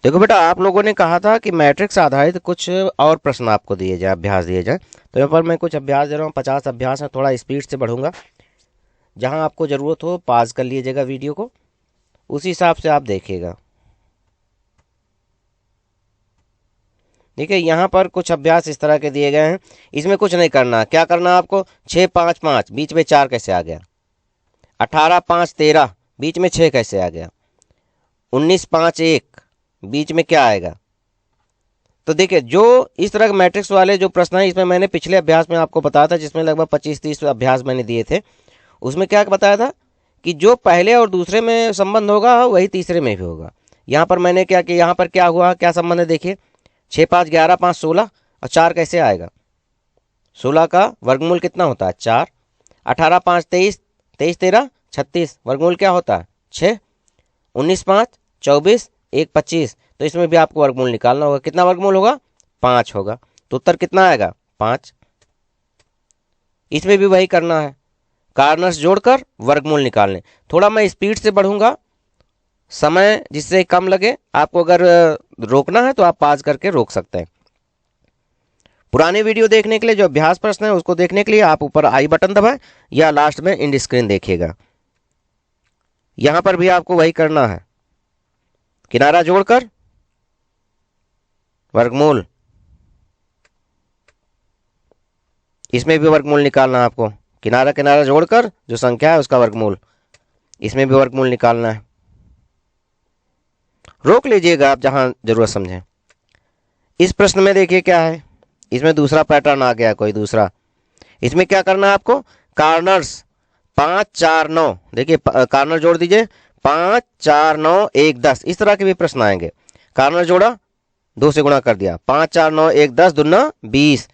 देखो बेटा, आप लोगों ने कहा था कि मैट्रिक्स आधारित कुछ और प्रश्न आपको दिए जाए, अभ्यास दिए जाए। तो यहाँ पर मैं कुछ अभ्यास दे रहा हूँ, 50 अभ्यास है। थोड़ा स्पीड से बढ़ूंगा, जहाँ आपको ज़रूरत हो पॉज कर लीजिएगा वीडियो को, उसी हिसाब से आप देखिएगा। देखिए यहाँ पर कुछ अभ्यास इस तरह के दिए गए हैं। इसमें कुछ नहीं करना। क्या करना आपको, 6 5 5 बीच में 4 कैसे आ गया, 18 5 13 बीच में 6 कैसे आ गया, 19 5 1 बीच में क्या आएगा। तो देखिए, जो इस तरह के मैट्रिक्स वाले जो प्रश्न है, इसमें मैंने पिछले अभ्यास में आपको बताया था, जिसमें लगभग 25-30 अभ्यास मैंने दिए थे। उसमें क्या बताया था कि जो पहले और दूसरे में संबंध होगा वही तीसरे में भी होगा। यहाँ पर मैंने क्या किया, यहाँ पर क्या हुआ, क्या संबंध है देखिए, 6 5 11 5 16 और 4 कैसे आएगा, 16 का वर्गमूल कितना होता है 4, 18 5 23, 23 13 36, वर्गमूल क्या होता है 6, 19 5 24, 1 25। तो इसमें भी आपको वर्गमूल निकालना होगा। कितना वर्गमूल होगा, 5 होगा। तो उत्तर कितना आएगा 5। इसमें भी वही करना है, कार्नर्स जोड़कर वर्गमूल निकालने। थोड़ा मैं स्पीड से बढ़ूंगा, समय जिससे कम लगे। आपको अगर रोकना है तो आप पॉज करके रोक सकते हैं। पुराने वीडियो देखने के लिए, जो अभ्यास प्रश्न है उसको देखने के लिए आप ऊपर आई बटन दबाएं या लास्ट में एंड स्क्रीन देखिएगा। यहां पर भी आपको वही करना है, किनारा जोड़कर वर्गमूल। इसमें भी वर्गमूल निकालना है आपको, किनारा किनारा जोड़कर जो संख्या है उसका वर्गमूल। इसमें भी वर्गमूल निकालना है। रोक लीजिएगा आप जहां जरूरत समझें। इस प्रश्न में देखिए क्या है, इसमें दूसरा पैटर्न आ गया, कोई दूसरा। इसमें क्या करना है आपको, कार्नर्स 5 4 9, देखिए कार्नर जोड़ दीजिए, 5 4 9 1 10। इस तरह के भी प्रश्न आएंगे। कार्नर जोड़ा, 2 से गुणा कर दिया, 5 4 9 1 10 दूना 20,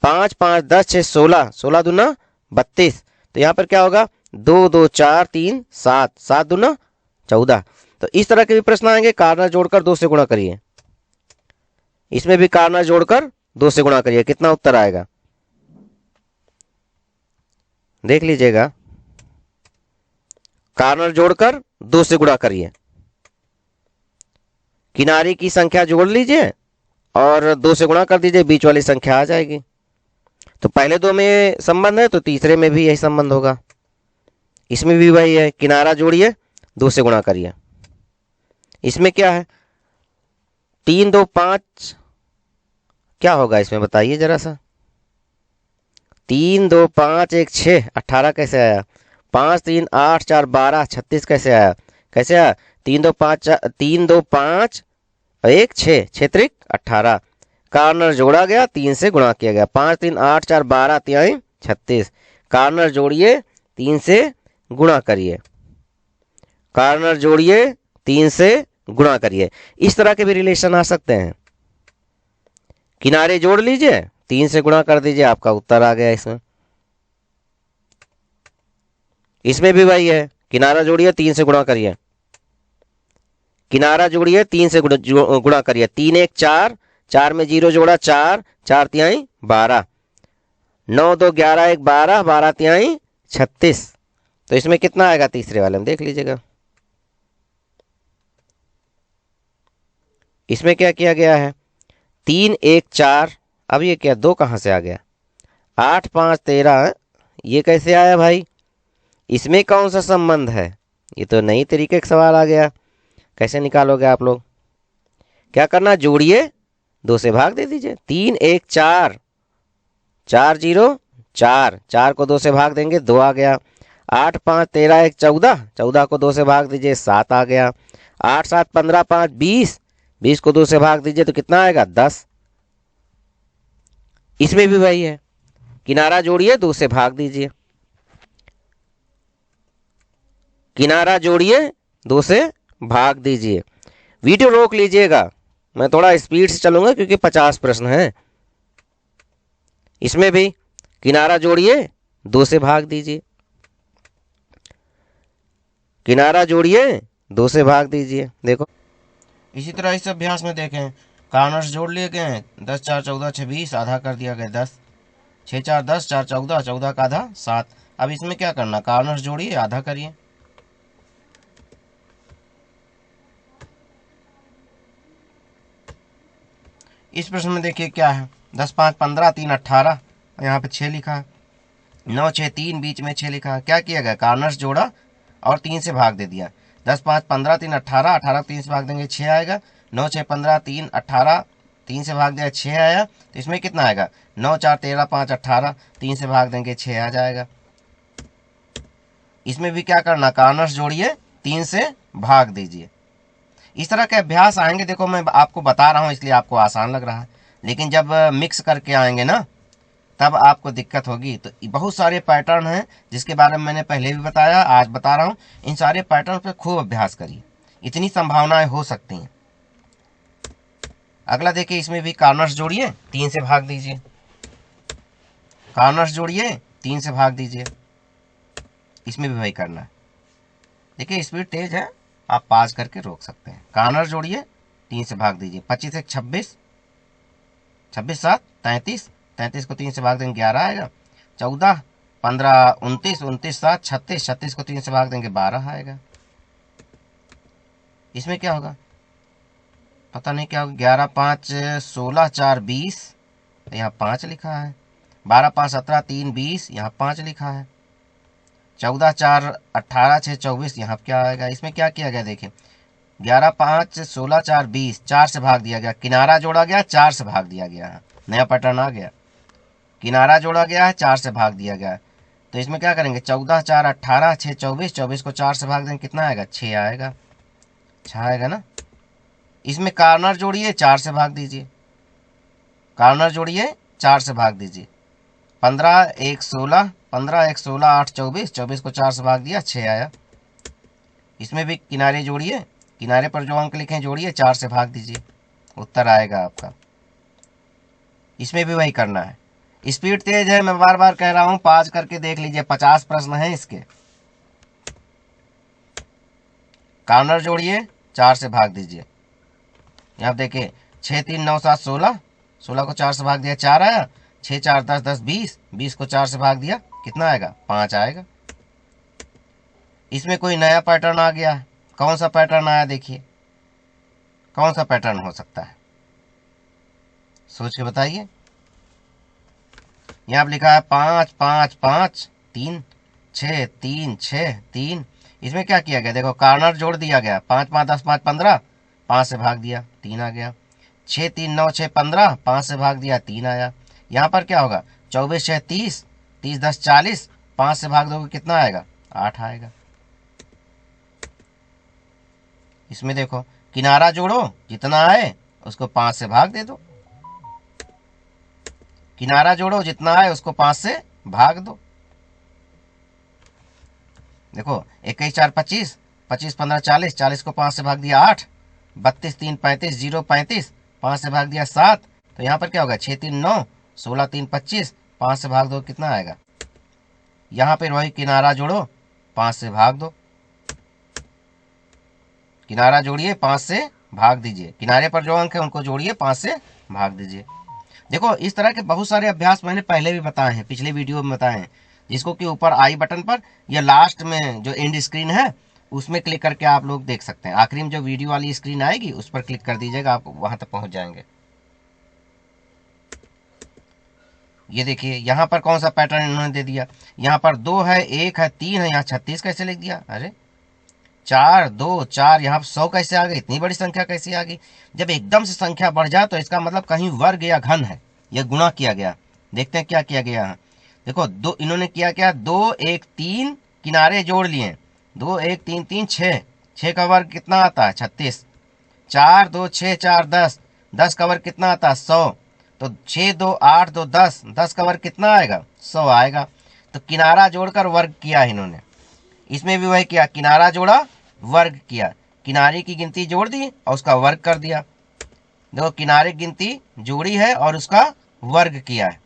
5 5 10 6 16, 16 दूना 32। तो यहाँ पर क्या होगा, 2 2 4 3 7, 7 दूना 14। तो इस तरह के भी प्रश्न आएंगे, कार्नर जोड़कर 2 से गुणा करिए। इसमें भी कार्नर जोड़कर 2 से गुणा करिए, कितना उत्तर आएगा देख लीजिएगा। कार्नर जोड़कर 2 से गुणा करिए, किनारे की संख्या जोड़ लीजिए और 2 से गुणा कर दीजिए, बीच वाली संख्या आ जाएगी। तो पहले दो में संबंध है तो तीसरे में भी यही संबंध होगा। इसमें भी वही है, किनारा जोड़िए 2 से गुणा करिए। इसमें क्या है, 3 2 5, क्या होगा इसमें बताइए जरा सा। 3 2 5 1 6, 18 कैसे आया, 5 3 8 4 12 36 कैसे आया, कैसे आया, 3 2 5 3 2 5 1 6 क्षेत्रिक 18। कार्नर जोड़ा गया, 3 से गुणा किया गया, 5 3 8 4 12 3 36। कार्नर जोड़िए, 3 से गुणा करिए, कार्नर जोड़िए 3 से गुणा करिए। इस तरह के भी रिलेशन आ सकते हैं। किनारे जोड़ लीजिए, 3 से गुणा कर दीजिए, आपका उत्तर आ गया। इसमें इसमें भी वही है, किनारा जोड़िए 3 से गुणा करिए, किनारा जोड़िए 3 से गुणा करिए, 3 1 4, 4 में 0 जोड़ा 4, 4 तिहाई 12, 9 2 11 1 12, 12 तिहाई 36। तो इसमें कितना आएगा तीसरे वाले में देख लीजिएगा। इसमें क्या किया गया है, 3 1 4, अब ये क्या 2 कहां से आ गया, 8 5 13, ये कैसे आया भाई, इसमें कौन सा संबंध है, ये तो नई तरीके का सवाल आ गया। कैसे निकालोगे आप लोग, क्या करना, जोड़िए 2 से भाग दे दीजिए, 3 1 4, 4 0 4, 4 को 2 से भाग देंगे 2 आ गया, 8 5 13 1 14, 14 को 2 से भाग दीजिए 7 आ गया, 8 7 15 5 20, 20 को 2 से भाग दीजिए तो कितना आएगा 10। इसमें भी वही है, किनारा जोड़िए 2 से भाग दीजिए, किनारा जोड़िए 2 से भाग दीजिए। वीडियो रोक लीजिएगा, मैं थोड़ा स्पीड से चलूंगा क्योंकि 50 प्रश्न हैं। इसमें भी किनारा जोड़िए 2 से भाग दीजिए, किनारा जोड़िए 2 से भाग दीजिए। देखो इसी तरह इस अभ्यास में देखें, कार्नर्स जोड़ लिए गए हैं, 10 4 14 6 20, आधा कर दिया गया 10, 6 4 10 4 14, 14 का आधा 7। अब इसमें क्या करना, कार्नर्स जोड़िए आधा करिए, इस प्रश्न में देखिए क्या है, 10 5 15, 3 18, यहाँ पे 6 लिखा है, 9 6 3, बीच में 6 लिखा है। क्या किया गया, कार्नर्स जोड़ा और 3 से भाग दे दिया। 10 5 15, 3 18, 18 को 3 से भाग देंगे 6 आएगा। 9 6 15, 3 18, 3 से भाग दिया 6 आया। तो इसमें कितना आएगा, 9 4 13 5 18, 3 से भाग देंगे 6 आ जाएगा। इसमें भी क्या करना, कार्नर्स जोड़िए, 3 से भाग दीजिए। इस तरह के अभ्यास आएंगे, देखो मैं आपको बता रहा हूँ इसलिए आपको आसान लग रहा है, लेकिन जब मिक्स करके आएंगे ना तब आपको दिक्कत होगी। तो बहुत सारे पैटर्न हैं जिसके बारे में मैंने पहले भी बताया, आज बता रहा हूँ। इन सारे पैटर्न पे खूब अभ्यास करिए, इतनी संभावनाएं हो सकती हैं। अगला देखिए, इसमें भी कार्नर्स जोड़िए, 3 से भाग दीजिए। कार्नर्स जोड़िए, 3 से भाग दीजिए। इसमें भी वही करना है। देखिए स्पीड तेज है, आप पास करके रोक सकते हैं। कार्नर जोड़िए, 3 से भाग दीजिए। 25 1 26, 26 7 33, 33 को 3 से भाग देंगे 11 आएगा। 14 15 29, 29 7 36, 36 को 3 से भाग देंगे 12 आएगा। इसमें क्या होगा पता नहीं क्या होगा। 11 5 16 4 20, यहाँ 5 लिखा है। 12 5 17 3 20, यहाँ 5 लिखा है। 14 4 18 6 24, यहाँ क्या आएगा। इसमें क्या किया गया देखिए, 11 5 16 4 20, 4 से भाग दिया गया, किनारा जोड़ा गया, 4 से भाग दिया गया है। नया पैटर्न आ गया, किनारा जोड़ा गया है, 4 से भाग दिया गया है। तो इसमें क्या करेंगे, 14 4 18 6 24, 24 को 4 से भाग देंगे, कितना आएगा, 6 आएगा। 6 आएगा ना। इसमें कार्नर जोड़िए, 4 से भाग दीजिए। कार्नर जोड़िए, 4 से भाग दीजिए। 15 1 16, 15 1 16 8 24, 24 को 4 से भाग दिया, 6 आया। इसमें भी किनारे जोड़िए, किनारे पर जो अंक लिखे जोड़िए, 4 से भाग दीजिए, उत्तर आएगा आपका। इसमें भी वही करना है। स्पीड तेज है, मैं बार बार कह रहा हूं, पाज करके देख लीजिए, 50 प्रश्न हैं इसके। कार्नर जोड़िए, 4 से भाग दीजिए। यहाँ देखिए 6 3 9 7 16, 16 को 4 से भाग दिया, 4 आया। 6 4 10 10 20, 20 को 4 से भाग दिया, कितना आएगा, 5 आएगा। इसमें कोई नया पैटर्न आ गया है। कौन सा पैटर्न आया देखिए, कौन सा पैटर्न हो सकता है, सोच के बताइए। यहाँ लिखा है 5 5 5 3 6 3 6 3। इसमें क्या किया गया देखो, कार्नर जोड़ दिया गया, 5 5 10 5 15, 5 से भाग दिया, 3 आ गया। 6 3 9 6 15, 5 से भाग दिया, 3 आया। यहाँ पर क्या होगा, 24 6 30, 30 10 40, 5 से भाग दोगे कितना आएगा, 8 आएगा। इसमें देखो, किनारा जोड़ो, जितना आए उसको 5 से भाग दे दो। किनारा जोड़ो, जितना आए उसको 5 से भाग दो। देखो 21 4 25, 25 15 40, 40 को 5 से भाग दिया 8, 32 3 35, 0 35, 5 से भाग दिया 7। तो यहाँ पर क्या होगा, 6 3 9, 16 3 25, 5 से भाग दो, कितना आएगा। यहाँ पर वही किनारा जोड़ो, 5 से भाग दो। किनारा जोड़िए, 5 से भाग दीजिए। किनारे पर जो अंक है उनको जोड़िए, 5 से भाग दीजिए। देखो इस तरह के बहुत सारे अभ्यास मैंने पहले भी बताए हैं, पिछले वीडियो में बताए हैं, जिसको कि ऊपर आई बटन पर या लास्ट में जो एंड स्क्रीन है उसमें क्लिक करके आप लोग देख सकते हैं। आखिरी में जो वीडियो वाली स्क्रीन आएगी उस पर क्लिक कर दीजिएगा, आप वहां तक पहुंच जाएंगे। ये देखिए यहाँ पर कौन सा पैटर्न इन्होंने दे दिया, यहाँ पर 2 है, 1 है, 3 है, यहाँ 36 कैसे लिख दिया, अरे 4 2 4, यहाँ 100 कैसे आ गई, इतनी बड़ी संख्या कैसे आ गई। जब एकदम से संख्या बढ़ जाए तो इसका मतलब कहीं वर्ग या घन है, यह गुणा किया गया। देखते हैं क्या किया गया है। देखो दो इन्होंने किया क्या, 2 1 3 किनारे जोड़ लिए, 2 1 3 3 6, 6 का वर्ग कितना आता है, 36। 4 2 6 4 10, 10 का वर्ग कितना आता है, 100। तो 6 2 8 2 10, 10 का वर्ग कितना आएगा, 100 आएगा। तो किनारा जोड़कर वर्ग किया इन्होंने। इसमें भी वही किया, किनारा जोड़ा, वर्ग किया, किनारे की गिनती जोड़ दी और उसका वर्ग कर दिया। देखो किनारे की गिनती जोड़ी है और उसका वर्ग किया है।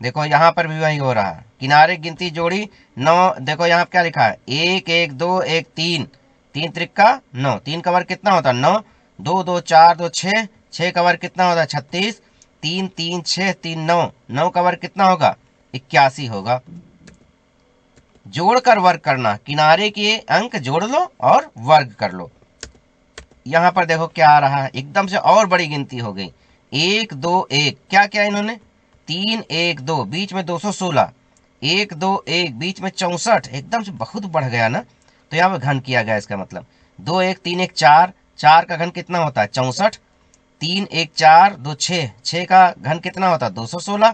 देखो यहाँ पर भी वही हो रहा है, किनारे की गिनती जोड़ी 9। देखो यहाँ क्या लिखा है, 1 1 2 1 3, 3 त्रिका 9, 3 का वर्ग कितना होता है, 9। 2 2 4 2 6, 6 का वर्ग कितना होता है, 36। 3 3 6 3 9, 9 का वर्ग कितना होगा, 81 होगा। जोड़कर वर्ग करना, किनारे के अंक जोड़ लो और वर्ग कर लो। यहाँ पर देखो क्या आ रहा है, एकदम से और बड़ी गिनती हो गई। 1 2 1, क्या क्या इन्होंने 3 1 2, बीच में 216, 1 2 1, बीच में 64, एकदम से बहुत बढ़ गया ना। तो यहाँ पर घन किया गया, इसका मतलब 2 1 3 1 4, 4 का घन कितना होता है 64, 3 1 4 2 6, 6 का घन कितना होता है 216।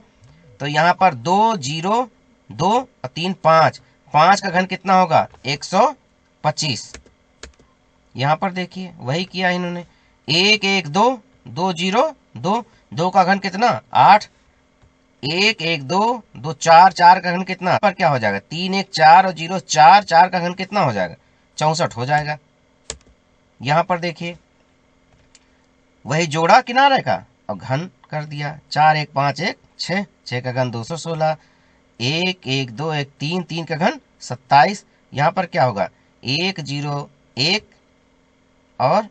तो यहाँ पर 2 0 2 और 3 5, 5 का घन कितना होगा 125। यहाँ पर देखिए वही किया इन्होंने, 1 1 2 2 0 2, 2 का घन कितना 8, 1 1 2 2 4, 4 का घन कितना पर क्या हो जाएगा 3 1 4 और 0 4, 4 का घन कितना हो जाएगा 64 हो जाएगा। यहाँ पर देखिए वही जोड़ा किनारे का और घन कर दिया, 4 1 5 1 6, 6 का घन 216, 1 1 2 1 3, 3 का घन 27। यहाँ पर क्या होगा 1 0 1 और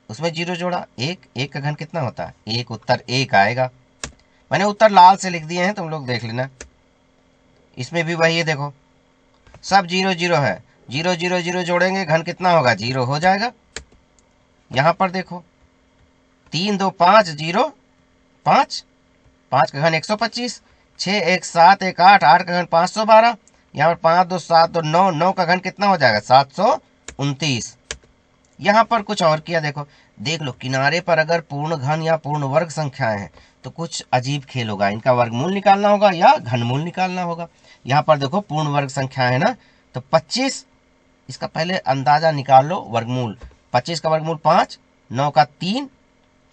उसमें 0 जोड़ा 1, 1 का घन कितना होता है 1, उत्तर 1 आएगा। मैंने उत्तर लाल से लिख दिए हैं, तुम लोग देख लेना। इसमें भी वही है, देखो सब 0 0 है, 0 0 0 जोड़ेंगे घन कितना होगा 0 हो जाएगा। यहाँ पर देखो 3 2 5 0 5, 5 का घन 125, 6 1 7 1 8, 8 का घन 512, यहाँ पर 5 2 7 2 9, 9 का घन कितना हो जाएगा 729। यहाँ पर कुछ और किया, देखो देख लो किनारे पर अगर पूर्ण घन या पूर्ण वर्ग संख्याएं हैं तो कुछ अजीब खेल होगा, इनका वर्गमूल निकालना होगा या घनमूल निकालना होगा। यहाँ पर देखो पूर्ण वर्ग संख्या है ना, तो 25, इसका पहले अंदाजा निकाल लो वर्गमूल। 25 का वर्गमूल 5, 9 का 3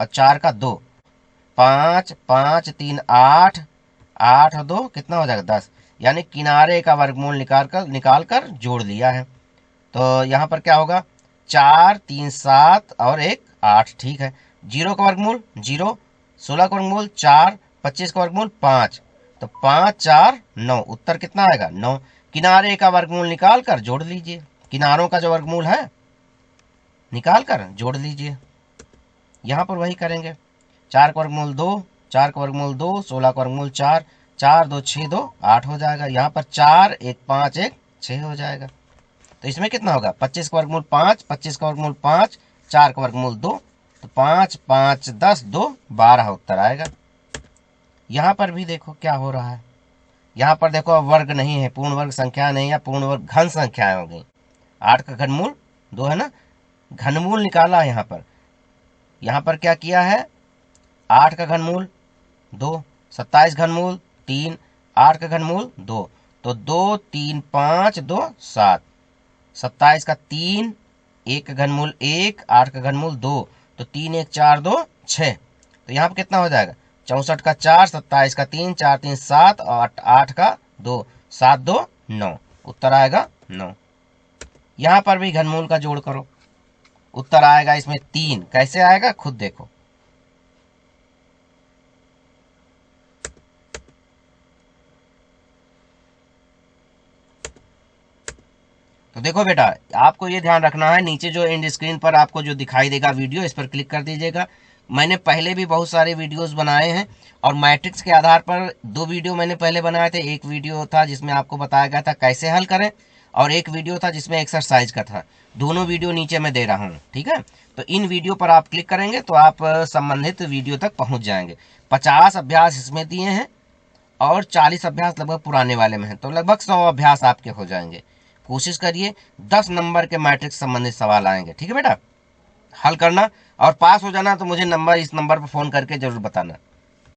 और 4 का 2, 5 5 3 8, 8 और 2 कितना हो जाएगा 10, यानी किनारे का वर्गमूल निकाल कर जोड़ लिया है। तो यहाँ पर क्या होगा 4 3 7 और 1 8, ठीक है। 0 का वर्गमूल 0, 16 का वर्गमूल 4, 25 का वर्गमूल 5, तो 5 4 9, उत्तर कितना आएगा 9। किनारे का वर्गमूल निकाल कर जोड़ लीजिए, किनारों का जो वर्गमूल है निकाल कर जोड़ लीजिए। यहाँ पर वही करेंगे, 4 का वर्गमूल 2, 4 का वर्गमूल 2, 16 का वर्गमूल 4, 4 2 6 2 8 हो जाएगा। यहाँ पर 4 1 5 1 6 हो जाएगा। तो इसमें कितना होगा 25 का वर्गमूल 5, 25 का वर्गमूल 5, 4 का वर्गमूल 2, तो 5 5 10 2 12 उत्तर आएगा। यहाँ पर भी देखो क्या हो रहा है, यहाँ पर देखो अब वर्ग नहीं है, पूर्ण वर्ग संख्या नहीं है, पूर्ण वर्ग घन संख्याएं हो गई। 8 का घनमूल 2 है ना, घनमूल निकाला है। यहाँ पर क्या किया है 8 का घनमूल 2, 27 घनमूल 3, 8 का घनमूल 2, तो 2 3 5 2 7, 27 का 3, 1 का घनमूल 1, 8 का घनमूल 2, तो 3 1 4 2 6, तो यहाँ पर कितना हो जाएगा 64 का 4, 27 का 3, 4 3 7 और 8 का 2, 7 2 9, उत्तर आएगा 9। यहाँ पर भी घनमूल का जोड़ करो, उत्तर आएगा इसमें 3। कैसे आएगा खुद देखो, तो देखो बेटा आपको ये ध्यान रखना है, नीचे जो एंड स्क्रीन पर आपको जो दिखाई देगा वीडियो, इस पर क्लिक कर दीजिएगा। मैंने पहले भी बहुत सारे वीडियोस बनाए हैं और मैट्रिक्स के आधार पर 2 वीडियो मैंने पहले बनाए थे। एक वीडियो था जिसमें आपको बताया गया था कैसे हल करें, और एक वीडियो था जिसमें एक्सरसाइज का था। दोनों वीडियो नीचे मैं दे रहा हूँ, ठीक है। तो इन वीडियो पर आप क्लिक करेंगे तो आप संबंधित वीडियो तक पहुँच जाएंगे। 50 अभ्यास इसमें दिए हैं और 40 अभ्यास लगभग पुराने वाले में हैं, तो लगभग 100 अभ्यास आपके हो जाएंगे। कोशिश करिए 10 नंबर के मैट्रिक्स संबंधित सवाल आएंगे, ठीक है बेटा। हल करना और पास हो जाना तो मुझे इस नंबर पर फोन करके जरूर बताना।